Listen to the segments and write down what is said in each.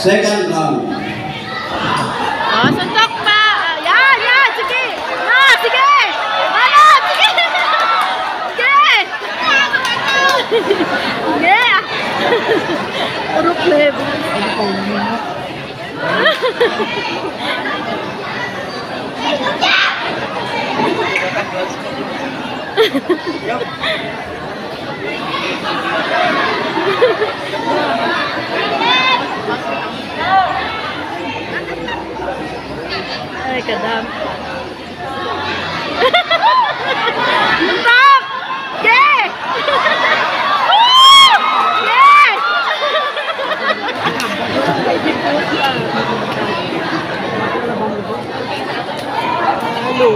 Second round. Oh, suntok pa. Yan, yan. Sige. Ah, sige. Manat, sige. Sige. Sige. Puro plebe. Ay, kadam. Stop! Yeah! Yeah! Hello.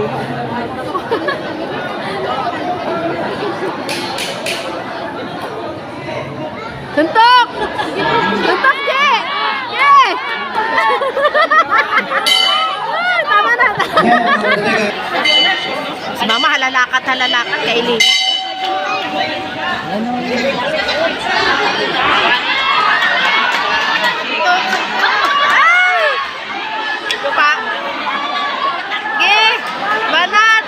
Tuntok! Tuntok, yeah! Yeah! Tama na. Si Mama halalakat kay Lee. Ay! Ito pa. Ge! Banat!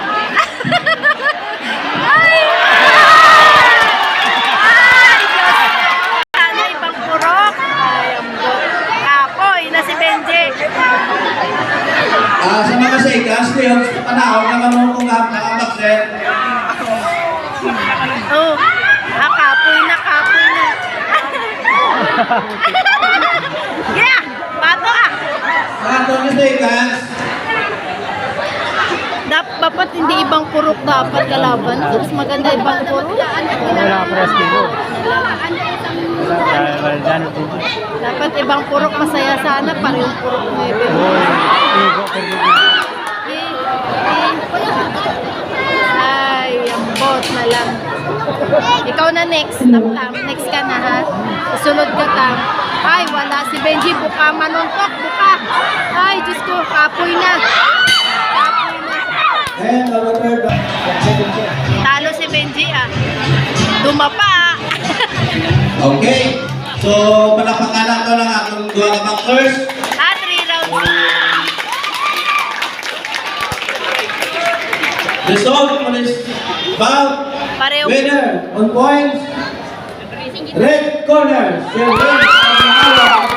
Ay! Ay! Diyos! Sana ibang purok. Ay, ambot. Kapoy na si Benji. Sa mga sekas, yung panahon na kamo kung nakabakset. Oh, kapoy na. Yeah! Pato ah! Pato na sekas. Dapat hindi ibang purok dapat kalaban. Mas maganda ibang purok. Wala press kilo. Dapat ibang purok masaya sana. Parehong purok mo ay, ambot na lang. Ikaw na next. Next ka na ha. Isunod ka tam. Ay, wala. Si Benji buka. Manuntok. Buka. Ay, Diyos ko. Kapoy na. And our third round. Talo si Benji ah. Dumapa. Okay. So, palakpakan ko lang akong duha ka backers. 3 rounds. Result for this bout. Pareho. Winner on points. Red corner. Sir Red.